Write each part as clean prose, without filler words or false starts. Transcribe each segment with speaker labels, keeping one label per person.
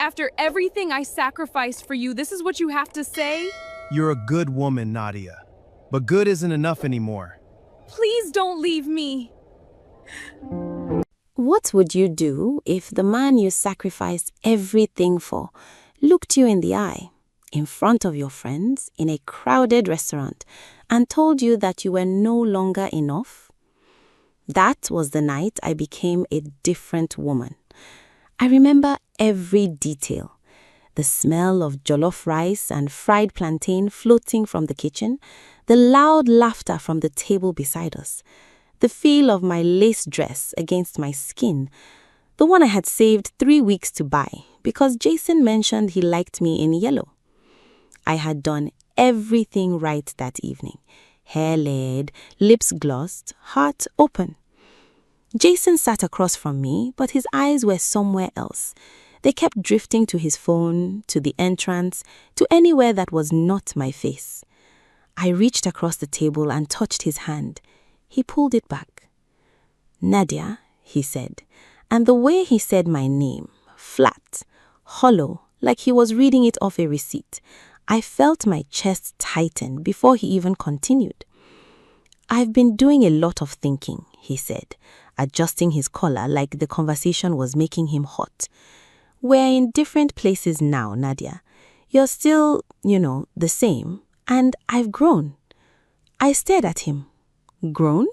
Speaker 1: After everything I sacrificed for you, this is what you have to say?
Speaker 2: You're a good woman, Nadia. But good isn't enough anymore.
Speaker 1: Please don't leave me.
Speaker 3: What would you do if the man you sacrificed everything for looked you in the eye, in front of your friends, in a crowded restaurant, and told you that you were no longer enough? That was the night I became a different woman. I remember every detail. The smell of jollof rice and fried plantain floating from the kitchen, the loud laughter from the table beside us, the feel of my lace dress against my skin, the one I had saved 3 weeks to buy because Jason mentioned he liked me in yellow. I had done everything right that evening. Hair laid, lips glossed, heart open. Jason sat across from me, but his eyes were somewhere else. They kept drifting to his phone, to the entrance, to anywhere that was not my face. I reached across the table and touched his hand. He pulled it back. "Nadia," he said, and the way he said my name, flat, hollow, like he was reading it off a receipt, I felt my chest tighten before he even continued. "I've been doing a lot of thinking," he said, adjusting his collar like the conversation was making him hot. "We're in different places now, Nadia. You're still, the same, and I've grown." I stared at him. Grown?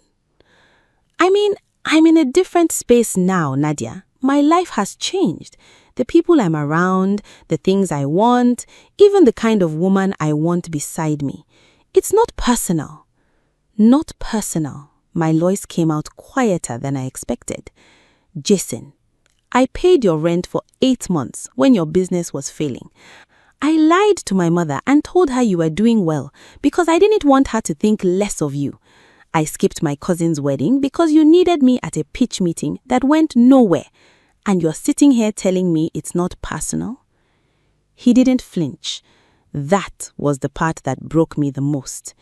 Speaker 3: "I mean, I'm in a different space now, Nadia. My life has changed. The people I'm around, the things I want, even the kind of woman I want beside me. It's not personal." "Not personal." My voice came out quieter than I expected. "Jason, I paid your rent for 8 months when your business was failing. I lied to my mother and told her you were doing well because I didn't want her to think less of you. I skipped my cousin's wedding because you needed me at a pitch meeting that went nowhere. And you're sitting here telling me it's not personal?" He didn't flinch. That was the part that broke me the most.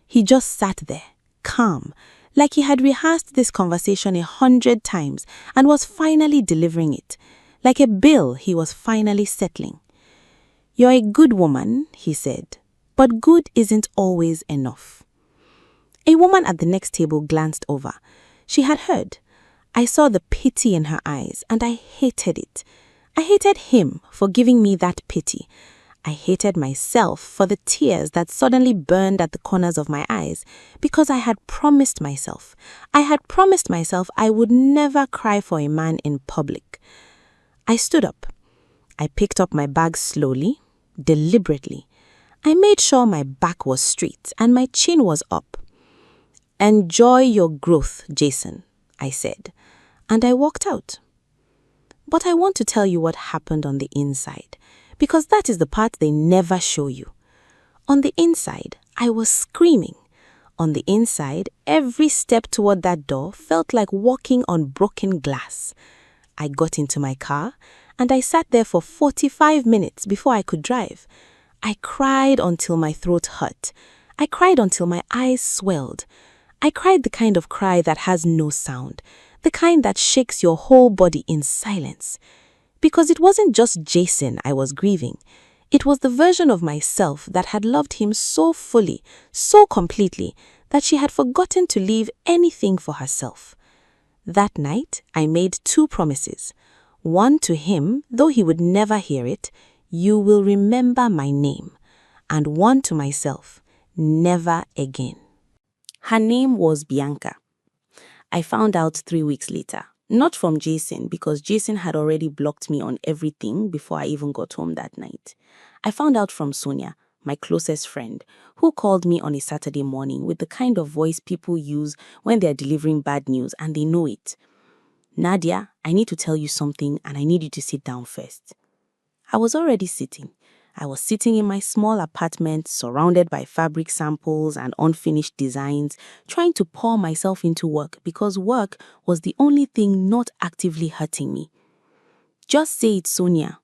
Speaker 3: He just sat there, calm, like he had rehearsed this conversation 100 times and was finally delivering it, like a bill he was finally settling. "You're a good woman," he said, "but good isn't always enough." A woman at the next table glanced over. She had heard. I saw the pity in her eyes, and I hated it. I hated him for giving me that pity. I hated myself for the tears that suddenly burned at the corners of my eyes because I had promised myself. I had promised myself I would never cry for a man in public. I stood up. I picked up my bag slowly, deliberately. I made sure my back was straight and my chin was up. "Enjoy your growth, Jason," I said, and I walked out. But I want to tell you what happened on the inside, because that is the part they never show you. On the inside, I was screaming. On the inside, every step toward that door felt like walking on broken glass. I got into my car, and I sat there for 45 minutes before I could drive. I cried until my throat hurt. I cried until my eyes swelled. I cried the kind of cry that has no sound, the kind that shakes your whole body in silence. Because it wasn't just Jason I was grieving. It was the version of myself that had loved him so fully, so completely, that she had forgotten to leave anything for herself. That night, I made 2 promises. One to him, though he would never hear it, "You will remember my name." And one to myself, "Never again." Her name was Bianca. I found out 3 weeks later. Not from Jason, because Jason had already blocked me on everything before I even got home that night. I found out from Sonia, my closest friend, who called me on a Saturday morning with the kind of voice people use when they're delivering bad news and they know it. "Nadia, I need to tell you something and I need you to sit down first." I was already sitting. I was sitting in my small apartment, surrounded by fabric samples and unfinished designs, trying to pour myself into work because work was the only thing not actively hurting me. "Just say it, Sonia."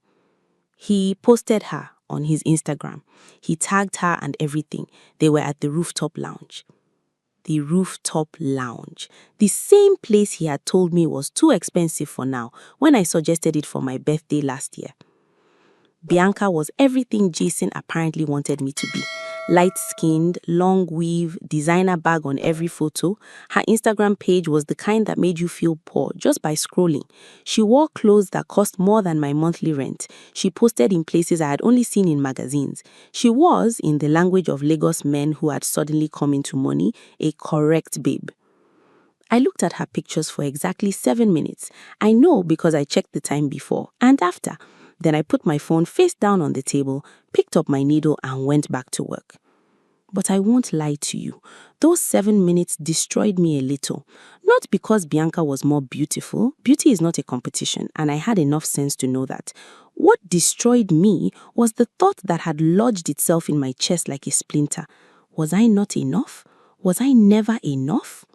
Speaker 3: He posted her on his Instagram. He tagged her and everything. They were at the rooftop lounge. The rooftop lounge. The same place he had told me was too expensive for now when I suggested it for my birthday last year. Bianca was everything Jason apparently wanted me to be. Light-skinned, long weave, designer bag on every photo. Her Instagram page was the kind that made you feel poor just by scrolling. She wore clothes that cost more than my monthly rent. She posted in places I had only seen in magazines. She was, in the language of Lagos men who had suddenly come into money, a correct babe. I looked at her pictures for exactly 7 minutes. I know because I checked the time before and after. Then I put my phone face down on the table, picked up my needle and went back to work. But I won't lie to you. Those 7 minutes destroyed me a little. Not because Bianca was more beautiful. Beauty is not a competition, and I had enough sense to know that. What destroyed me was the thought that had lodged itself in my chest like a splinter. Was I not enough? Was I never enough?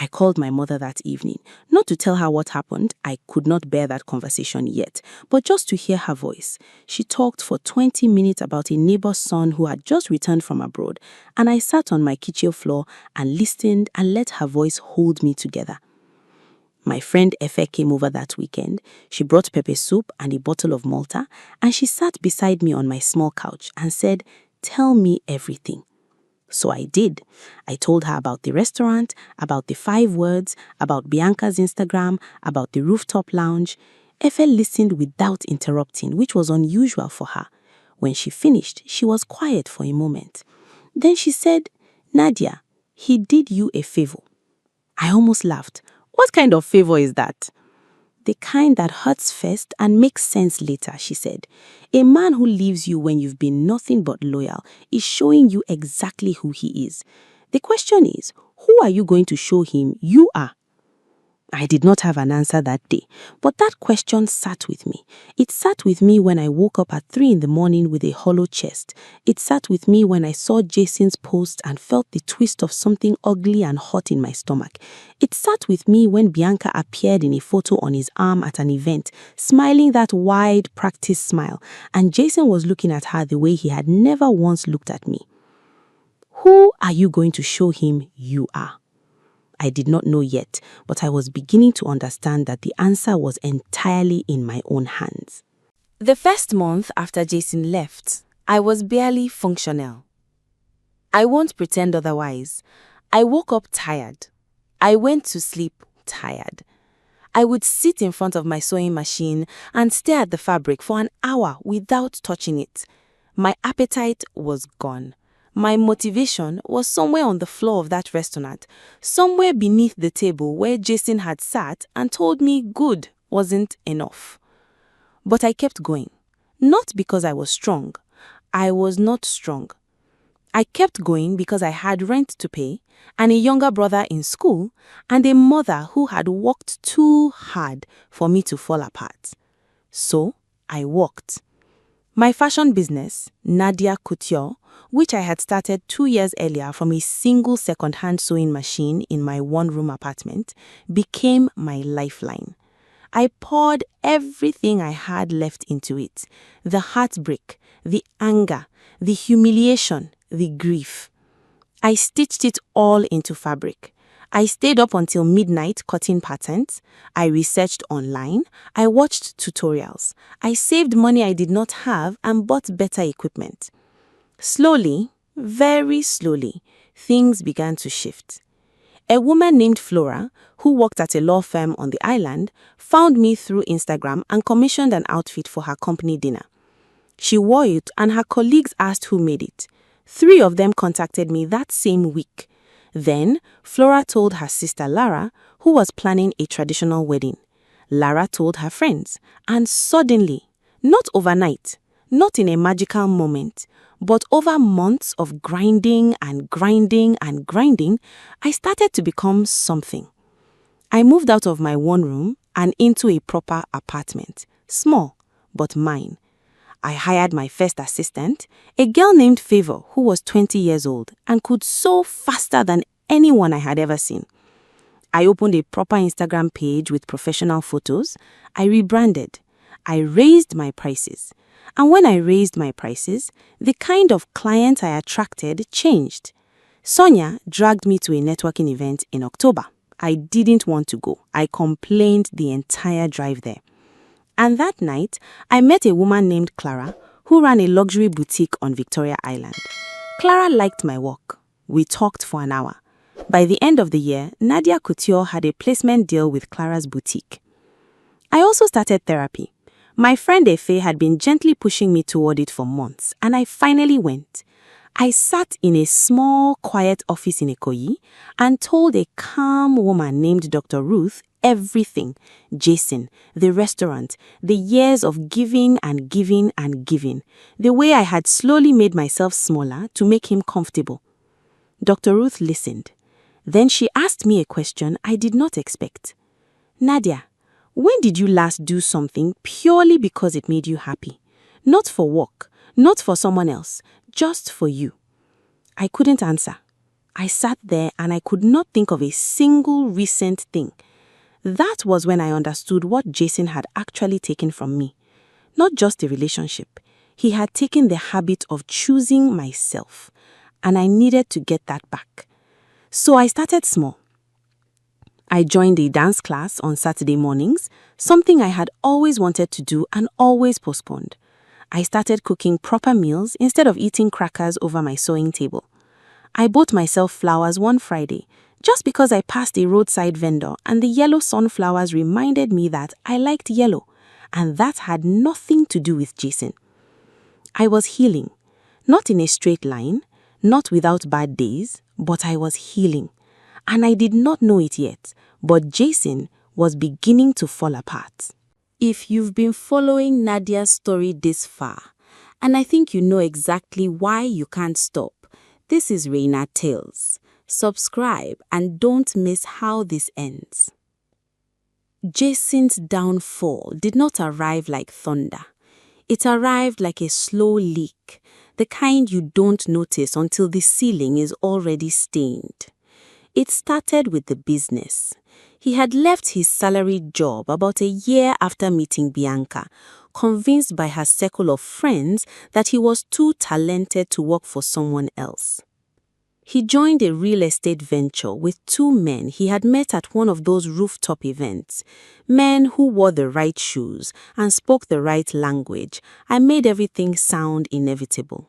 Speaker 3: I called my mother that evening, not to tell her what happened. I could not bear that conversation yet, but just to hear her voice. She talked for 20 minutes about a neighbor's son who had just returned from abroad, and I sat on my kitchen floor and listened and let her voice hold me together. My friend Efe came over that weekend. She brought pepper soup and a bottle of Malta, and she sat beside me on my small couch and said, "Tell me everything." So I did. I told her about the restaurant, about the 5 words, about Bianca's Instagram, about the rooftop lounge. Efe listened without interrupting, which was unusual for her. When she finished, she was quiet for a moment. Then she said, "Nadia, he did you a favor." I almost laughed. What kind of favor is that? The kind that hurts first and makes sense later, she said. A man who leaves you when you've been nothing but loyal is showing you exactly who he is. The question is, who are you going to show him you are? I did not have an answer that day, but that question sat with me. It sat with me when I woke up at 3 in the morning with a hollow chest. It sat with me when I saw Jason's post and felt the twist of something ugly and hot in my stomach. It sat with me when Bianca appeared in a photo on his arm at an event, smiling that wide, practiced smile, and Jason was looking at her the way he had never once looked at me. Who are you going to show him you are? I did not know yet, but I was beginning to understand that the answer was entirely in my own hands. The first month after Jason left, I was barely functional. I won't pretend otherwise. I woke up tired. I went to sleep tired. I would sit in front of my sewing machine and stare at the fabric for an hour without touching it. My appetite was gone. My motivation was somewhere on the floor of that restaurant, somewhere beneath the table where Jason had sat and told me good wasn't enough. But I kept going, not because I was strong. I was not strong. I kept going because I had rent to pay, and a younger brother in school, and a mother who had worked too hard for me to fall apart. So I worked. My fashion business, Nadia Couture, which I had started 2 years earlier from a single second-hand sewing machine in my one-room apartment, became my lifeline. I poured everything I had left into it: the heartbreak, the anger, the humiliation, the grief. I stitched it all into fabric. I stayed up until midnight cutting patterns. I researched online. I watched tutorials. I saved money I did not have and bought better equipment. Slowly, very slowly, things began to shift. A woman named Flora, who worked at a law firm on the island, found me through Instagram and commissioned an outfit for her company dinner. She wore it and her colleagues asked who made it. 3 of them contacted me that same week. Then, Flora told her sister Lara, who was planning a traditional wedding. Lara told her friends, and suddenly, not overnight, not in a magical moment, but over months of grinding and grinding and grinding, I started to become something. I moved out of my one room and into a proper apartment, small, but mine. I hired my first assistant, a girl named Favor who was 20 years old and could sew faster than anyone I had ever seen. I opened a proper Instagram page with professional photos. I rebranded. I raised my prices. And when I raised my prices, the kind of client I attracted changed. Sonia dragged me to a networking event in October. I didn't want to go. I complained the entire drive there. And that night, I met a woman named Clara who ran a luxury boutique on Victoria Island. Clara liked my work. We talked for an hour. By the end of the year, Nadia Couture had a placement deal with Clara's boutique. I also started therapy. My friend Efe had been gently pushing me toward it for months, and I finally went. I sat in a small, quiet office in Ikoyi and told a calm woman named Dr. Ruth everything. Jason, the restaurant, the years of giving and giving and giving, the way I had slowly made myself smaller to make him comfortable. Dr. Ruth listened. Then she asked me a question I did not expect. Nadia, when did you last do something purely because it made you happy? Not for work, not for someone else, just for you. I couldn't answer. I sat there and I could not think of a single recent thing. That was when I understood what Jason had actually taken from me. Not just a relationship. He had taken the habit of choosing myself, and I needed to get that back. So I started small. I joined a dance class on Saturday mornings, something I had always wanted to do and always postponed. I started cooking proper meals instead of eating crackers over my sewing table. I bought myself flowers one Friday, just because I passed a roadside vendor and the yellow sunflowers reminded me that I liked yellow, and that had nothing to do with Jason. I was healing, not in a straight line, not without bad days, but I was healing. And I did not know it yet, but Jason was beginning to fall apart. If you've been following Nadia's story this far, and I think you know exactly why you can't stop, this is Reina Tales. Subscribe and don't miss how this ends. Jason's downfall did not arrive like thunder. It arrived like a slow leak, the kind you don't notice until the ceiling is already stained. It started with the business. He had left his salaried job about a year after meeting Bianca, convinced by her circle of friends that he was too talented to work for someone else. He joined a real estate venture with two men he had met at one of those rooftop events, men who wore the right shoes and spoke the right language and made everything sound inevitable.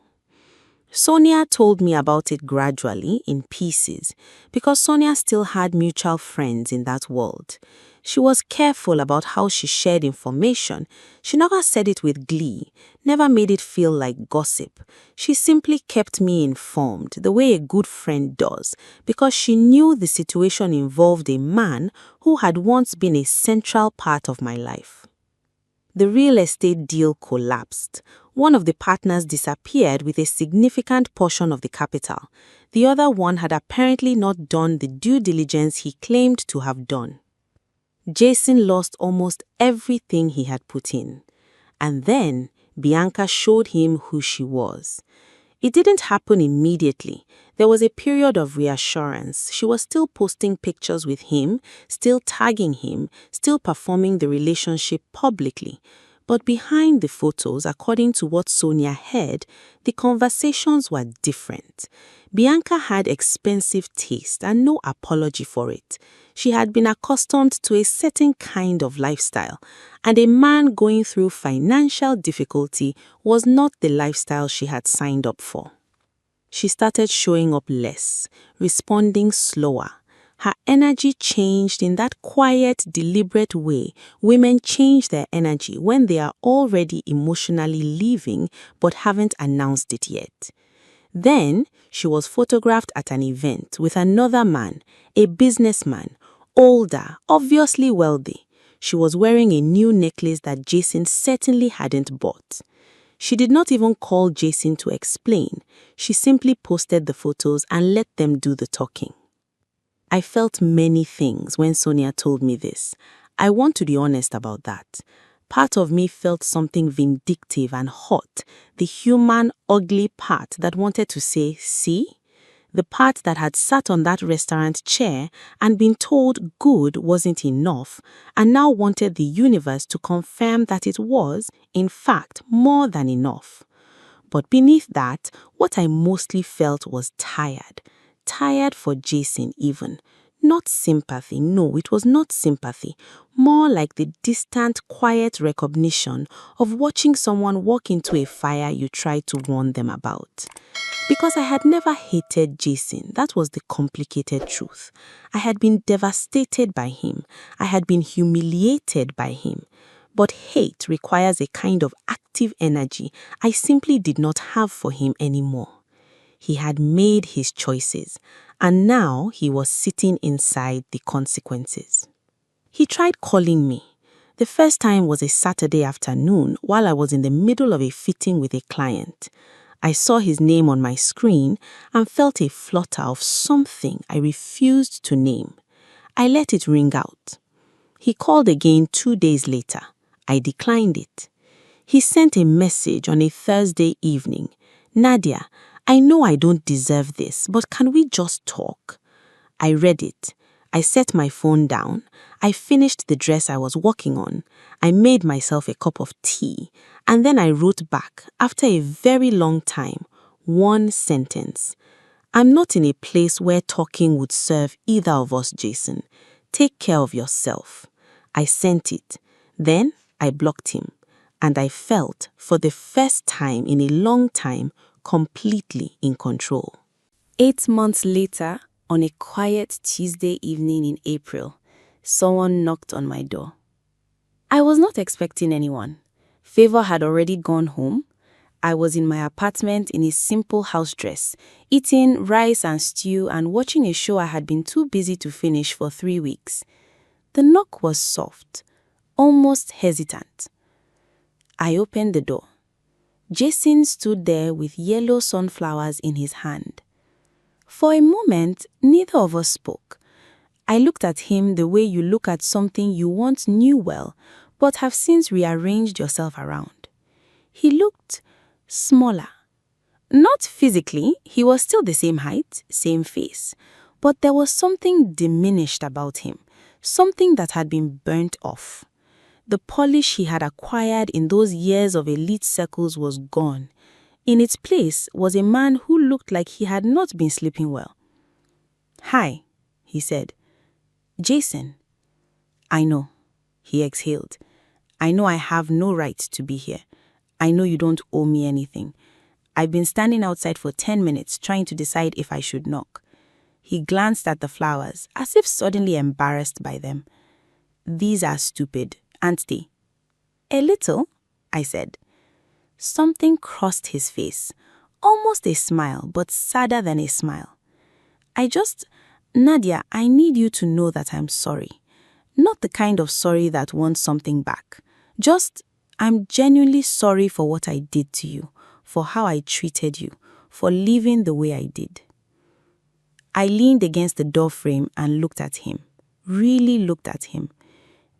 Speaker 3: Sonia told me about it gradually, in pieces, because Sonia still had mutual friends in that world. She was careful about how she shared information. She never said it with glee, never made it feel like gossip. She simply kept me informed the way a good friend does, because she knew the situation involved a man who had once been a central part of my life. The real estate deal collapsed. One of the partners disappeared with a significant portion of the capital. The other one had apparently not done the due diligence he claimed to have done. Jason lost almost everything he had put in. And then Bianca showed him who she was. It didn't happen immediately. There was a period of reassurance. She was still posting pictures with him, still tagging him, still performing the relationship publicly. But behind the photos, according to what Sonia heard, the conversations were different. Bianca had expensive taste and no apology for it. She had been accustomed to a certain kind of lifestyle, and a man going through financial difficulty was not the lifestyle she had signed up for. She started showing up less, responding slower. Her energy changed in that quiet, deliberate way women change their energy when they are already emotionally leaving but haven't announced it yet. Then she was photographed at an event with another man, a businessman, older, obviously wealthy. She was wearing a new necklace that Jason certainly hadn't bought. She did not even call Jason to explain. She simply posted the photos and let them do the talking. I felt many things when Sonia told me this. I want to be honest about that. Part of me felt something vindictive and hot, the human, ugly part that wanted to say, see? The part that had sat on that restaurant chair and been told good wasn't enough, and now wanted the universe to confirm that it was, in fact, more than enough. But beneath that, what I mostly felt was tired. Tired for Jason even. Not sympathy, no, it was not sympathy. More like the distant, quiet recognition of watching someone walk into a fire you tried to warn them about. Because I had never hated Jason, that was the complicated truth. I had been devastated by him. I had been humiliated by him. But hate requires a kind of active energy I simply did not have for him anymore. He had made his choices, and now he was sitting inside the consequences. He tried calling me. The first time was a Saturday afternoon while I was in the middle of a fitting with a client. I saw his name on my screen and felt a flutter of something I refused to name. I let it ring out. He called again 2 days later. I declined it. He sent a message on a Thursday evening. "Nadia, I know I don't deserve this, but can we just talk?" I read it. I set my phone down. I finished the dress I was working on. I made myself a cup of tea. And then I wrote back, after a very long time, one sentence. "I'm not in a place where talking would serve either of us, Jason. Take care of yourself." I sent it. Then I blocked him. And I felt, for the first time in a long time, completely in control. 8 months later, on a quiet Tuesday evening in April, someone knocked on my door. I was not expecting anyone. Favor had already gone home. I was in my apartment in a simple house dress, eating rice and stew and watching a show I had been too busy to finish for 3 weeks. The knock was soft, almost hesitant. I opened the door. Jason stood there with yellow sunflowers in his hand. For a moment, neither of us spoke. I looked at him the way you look at something you once knew well, but have since rearranged yourself around. He looked smaller. Not physically, he was still the same height, same face, but there was something diminished about him, something that had been burnt off. The polish he had acquired in those years of elite circles was gone. In its place was a man who looked like he had not been sleeping well. "Hi," he said. "Jason." "I know," he exhaled. "I know I have no right to be here. I know you don't owe me anything. I've been standing outside for 10 minutes trying to decide if I should knock." He glanced at the flowers, as if suddenly embarrassed by them. "These are stupid, aren't they?" "A little," I said. Something crossed his face, almost a smile, but sadder than a smile. "Nadia, I need you to know that I'm sorry. Not the kind of sorry that wants something back. I'm genuinely sorry for what I did to you, for how I treated you, for living the way I did." I leaned against the door frame and looked at him, really looked at him.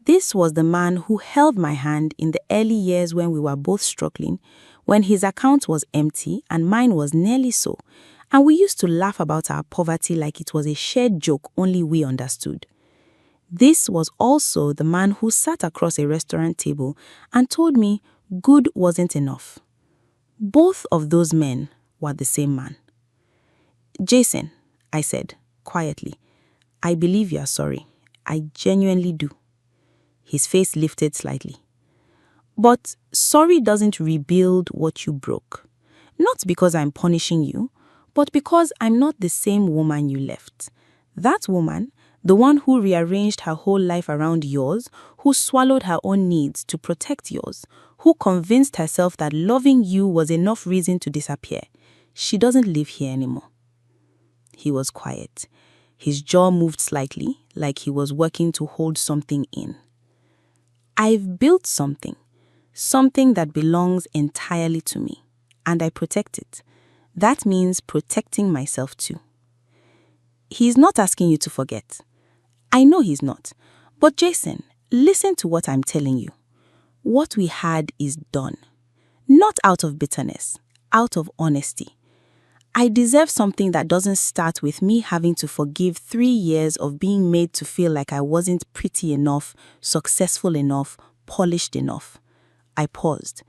Speaker 3: This was the man who held my hand in the early years when we were both struggling, when his account was empty and mine was nearly so, and we used to laugh about our poverty like it was a shared joke only we understood. This was also the man who sat across a restaurant table and told me good wasn't enough. Both of those men were the same man. "Jason," I said, quietly, "I believe you are sorry. I genuinely do." His face lifted slightly. "But sorry doesn't rebuild what you broke. Not because I'm punishing you, but because I'm not the same woman you left. That woman, the one who rearranged her whole life around yours, who swallowed her own needs to protect yours, who convinced herself that loving you was enough reason to disappear, she doesn't live here anymore." He was quiet. His jaw moved slightly, like he was working to hold something in. "I've built something that belongs entirely to me, and I protect it. That means protecting myself too." He's not asking you to forget. I know he's not. But Jason, listen to what I'm telling you. What we had is done. Not out of bitterness, out of honesty. I deserve something that doesn't start with me having to forgive 3 years of being made to feel like I wasn't pretty enough, successful enough, polished enough. I paused.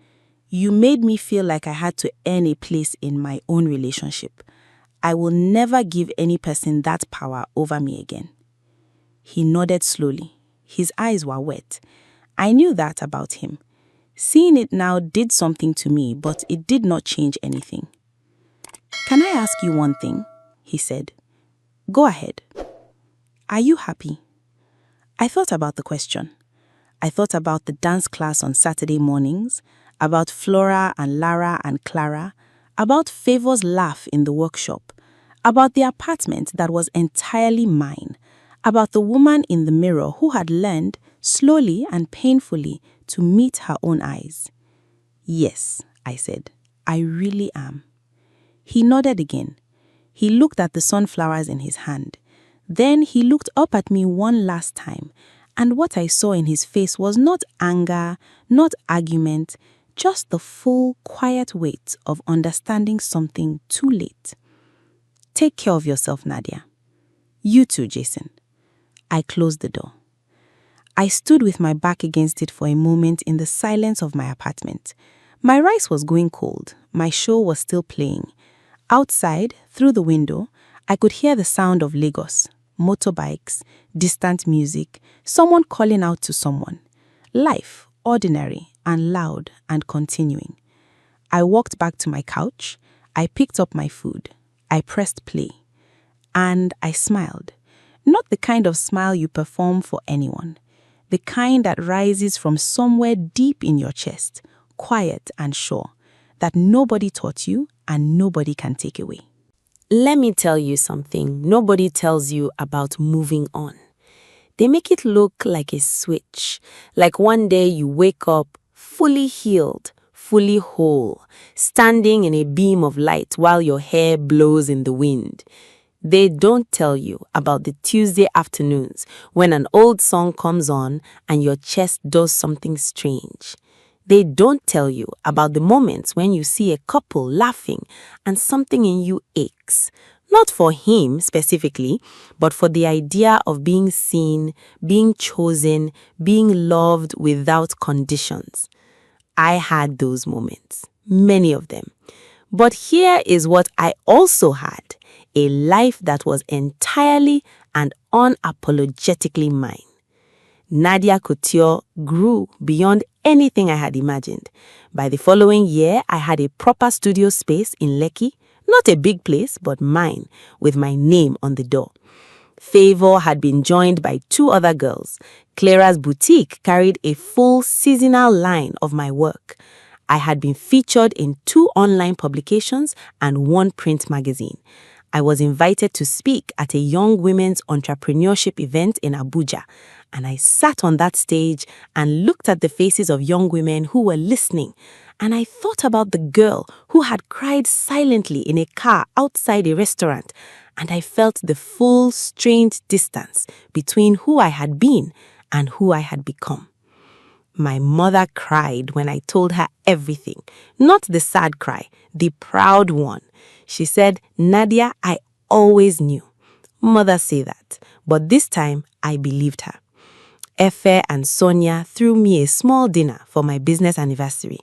Speaker 3: "You made me feel like I had to earn a place in my own relationship. I will never give any person that power over me again." He nodded slowly. His eyes were wet. I knew that about him. Seeing it now did something to me, but it did not change anything. "Can I ask you one thing?" he said. "Go ahead. Are you happy?" I thought about the question. I thought about the dance class on Saturday mornings, about Flora and Lara and Clara, about Favor's laugh in the workshop, about the apartment that was entirely mine, about the woman in the mirror who had learned, slowly and painfully, to meet her own eyes. "Yes," I said, "I really am." He nodded again. He looked at the sunflowers in his hand. Then he looked up at me one last time, and what I saw in his face was not anger, not argument, just the full, quiet weight of understanding something too late. "Take care of yourself, Nadia. You too, Jason." I closed the door. I stood with my back against it for a moment in the silence of my apartment. My rice was going cold. My show was still playing. Outside, through the window, I could hear the sound of Lagos, motorbikes, distant music, someone calling out to someone. Life, ordinary and loud and continuing. I walked back to my couch. I picked up my food. I pressed play. And I smiled. Not the kind of smile you perform for anyone. The kind that rises from somewhere deep in your chest, quiet and sure, that nobody taught you and nobody can take away.
Speaker 4: Let me tell you something nobody tells you about moving on. They make it look like a switch, like one day you wake up fully healed, fully whole, standing in a beam of light while your hair blows in the wind. They don't tell you about the Tuesday afternoons when an old song comes on and your chest does something strange. They don't tell you about the moments when you see a couple laughing and something in you aches. Not for him specifically, but for the idea of being seen, being chosen, being loved without conditions. I had those moments, many of them. But here is what I also had, a life that was entirely and unapologetically mine. Nadia Couture grew beyond anything I had imagined. By the following year, I had a proper studio space in Lekki, not a big place, but mine, with my name on the door. Favor had been joined by 2 other girls. Clara's boutique carried a full seasonal line of my work. I had been featured in 2 online publications and 1 print magazine. I was invited to speak at a young women's entrepreneurship event in Abuja, and I sat on that stage and looked at the faces of young women who were listening, and I thought about the girl who had cried silently in a car outside a restaurant, and I felt the full, strained distance between who I had been and who I had become. My mother cried when I told her everything, not the sad cry, the proud one. She said, "Nadia, I always knew." Mothers say that, but this time I believed her. Efe and Sonia threw me a small dinner for my business anniversary.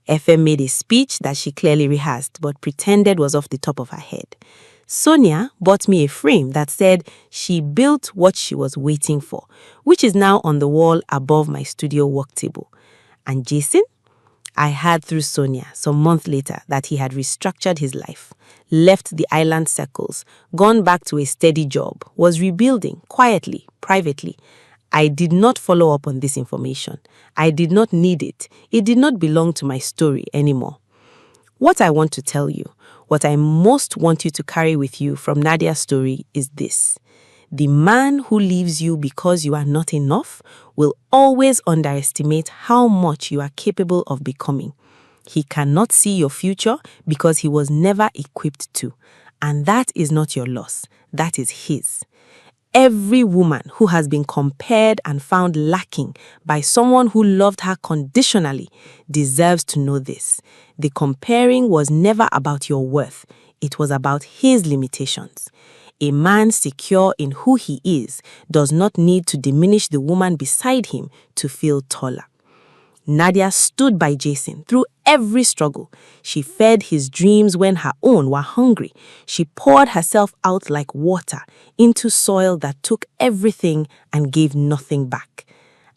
Speaker 4: Efe made a speech that she clearly rehearsed but pretended was off the top of her head. Sonia bought me a frame that said she built what she was waiting for, which is now on the wall above my studio work table. And Jason? I heard through Sonia some month later that he had restructured his life, left the island circles, gone back to a steady job, was rebuilding quietly, privately. I did not follow up on this information. I did not need it. It did not belong to my story anymore. What I want to tell you, what I most want you to carry with you from Nadia's story is this. The man who leaves you because you are not enough will always underestimate how much you are capable of becoming. He cannot see your future because he was never equipped to. And that is not your loss. That is his. Every woman who has been compared and found lacking by someone who loved her conditionally deserves to know this. The comparing was never about your worth. It was about his limitations. A man secure in who he is does not need to diminish the woman beside him to feel taller. Nadia stood by Jason through every struggle. She fed his dreams when her own were hungry. She poured herself out like water into soil that took everything and gave nothing back.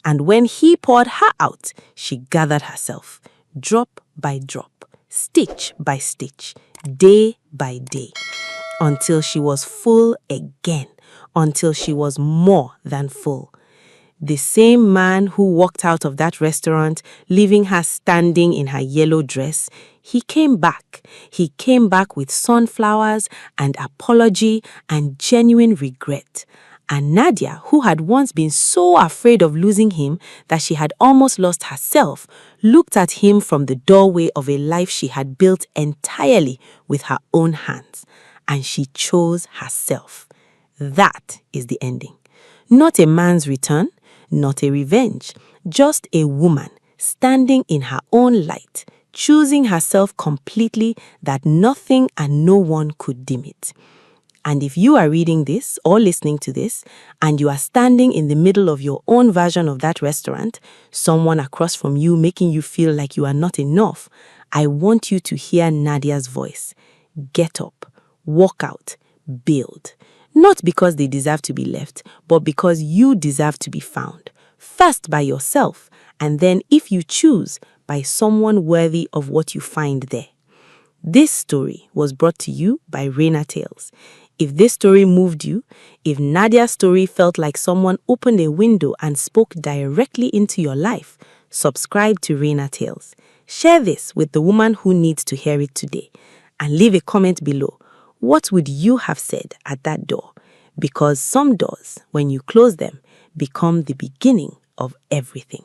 Speaker 4: And when he poured her out, she gathered herself, drop by drop, stitch by stitch, day by day, until she was full again, until she was more than full. The same man who walked out of that restaurant, leaving her standing in her yellow dress, he came back. He came back with sunflowers and apology and genuine regret. And Nadia, who had once been so afraid of losing him that she had almost lost herself, looked at him from the doorway of a life she had built entirely with her own hands. And she chose herself. That is the ending. Not a man's return, not a revenge, just a woman standing in her own light, choosing herself completely that nothing and no one could dim it. And if you are reading this or listening to this, and you are standing in the middle of your own version of that restaurant, someone across from you making you feel like you are not enough, I want you to hear Nadia's voice. Get up, walk out, build. Not because they deserve to be left, but because you deserve to be found. First by yourself, and then, if you choose, by someone worthy of what you find there. This story was brought to you by Raina Tales. If this story moved you, if Nadia's story felt like someone opened a window and spoke directly into your life, subscribe to Raina Tales. Share this with the woman who needs to hear it today. And leave a comment below. What would you have said at that door? Because some doors, when you close them, become the beginning of everything.